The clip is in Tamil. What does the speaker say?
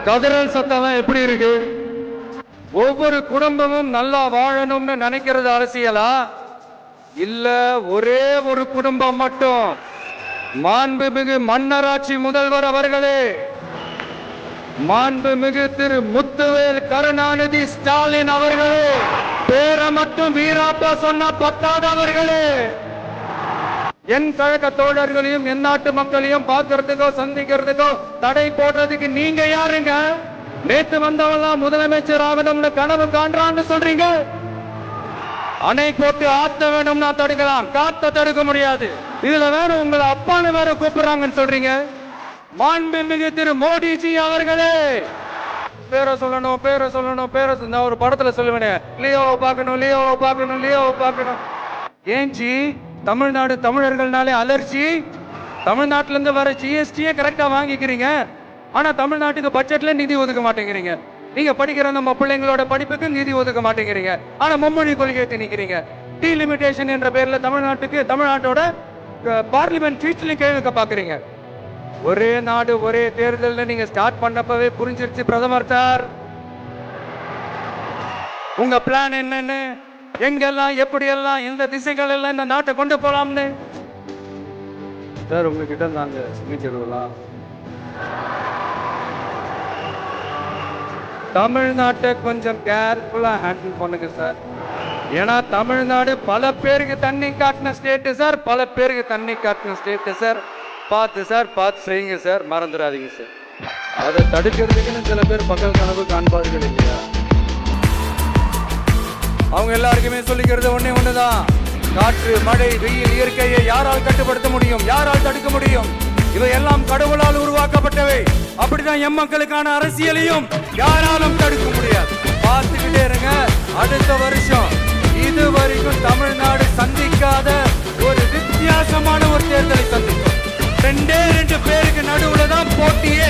கதறல் சத்தம் எப்படி இருக்கு? ஒவ்வொரு குடும்பமும் நல்லா வாழணும்னு நினைக்கிறது அரசியலா? இல்ல ஒரே ஒரு குடும்பம் மட்டும்? மாண்புமிகு மன்னராட்சி முதல்வர் அவர்களே, மாண்புமிகு திரு முத்துவேல் கருணாநிதி ஸ்டாலின் அவர்களே, பேரை மட்டும் வீராப்பா சொன்ன பத்தாதவர்களே, என் கழக தோழர்களையும் என் நாட்டு மக்களையும் பார்க்கறதுக்கோ சந்திக்கிறதுக்கோ தடை போடுறதுக்கு நீங்க யாருங்க? நேத்து வந்தவெல்லாம் முதலமைச்சர் ஆகணும்னு கனவு காண்றான்னு சொல்றீங்க. அணை போட்டு ஆத்த வேணும்னா தடுக்கலாம், காத்த தடுக்க முடியாது. இதுல வேற உங்களை அப்பான்னு வேற கூப்பிடுறாங்கன்னு சொல்றீங்க. மாண்புமிகு திரு மோடிஜி அவர்களே, பேரை சொல்லணும் பேரை சொல்லணும் பேரை நான் ஒரு படத்துல சொல்லுவேனே, லியோவை பார்க்கணும் லியோவை பார்க்கணும் லியோவை பார்க்கணும். ஏன்ஜி தமிழ்நாடு தமிழர்கள்னாலே அலர்ஜி? தமிழ்நாட்டில இருந்து வர ஜிஎஸ்டியே கரெக்டா வாங்கிக்கிறீங்க, ஆனா தமிழ்நாட்டுக்கு பட்ஜெட்ல நிதி ஒதுக்க மாட்டேங்கிறீங்க. நீங்க படிக்கிற நம்ம பிள்ளைங்களோட படிப்புக்கு நிதி ஒதுக்க மாட்டேங்கிறீங்க, ஆனா மும்மொழி கொள்கையை திணிக்கிறீங்க. டீலிமிட்டேஷன் என்ற பேர்ல தமிழ்நாட்டோட பார்லிமெண்ட் சீட்ல கேட்க பாக்குறீங்க. ஒரே நாடு ஒரே தேர்தல் நீங்க ஸ்டார்ட் பண்ணப்பவே புரிஞ்சிருச்சு பிரதமர் சார், உங்க பிளான் என்னன்னு, எங்கெல்லாம் எப்படியெல்லாம் எந்த திசைகள் எல்லாம் இந்த நாட்டை கொண்டு போலாம்னு. சார் உங்ககிட்ட நாங்க சிகிச்சைலாம் தமிழ்நாட்டை கொஞ்சம் கேர்ஃபுல்லா ஹேண்டில் பண்ணுங்க சார். ஏன்னா தமிழ்நாடு பல பேருக்கு தண்ணி காட்டின ஸ்டேட்டு சார், பல பேருக்கு தண்ணி காட்டின ஸ்டேட்டு சார். பார்த்து செய்யுங்க சார், மறந்துடாதீங்க சார். அதை தடுக்கிறதுக்குன்னு சில பேர் பகல் கனவு காண்பார்கள் இல்லையா? அவங்க எல்லாருக்குமே சொல்லிக்கிறது ஒண்ணுதான், காற்று மழை வெயில் இயற்கையை யாரால் கட்டுப்படுத்த முடியும், யாரால் தடுக்க முடியும்? இவையெல்லாம் கடவுளால் உருவாக்கப்பட்டவை. அப்படிதான் எம் மக்களுக்கான அரசியலையும் யாராலும் தடுக்க முடியாது. பார்த்துக்கிட்டே இருங்க, அடுத்த வருஷம் இதுவரைக்கும் தமிழ்நாடு சந்திக்காத ஒரு வித்தியாசமான ஒரு தேர்தலை சந்திக்கும். 2 பேருக்கு நடுவுல தான் போட்டியே.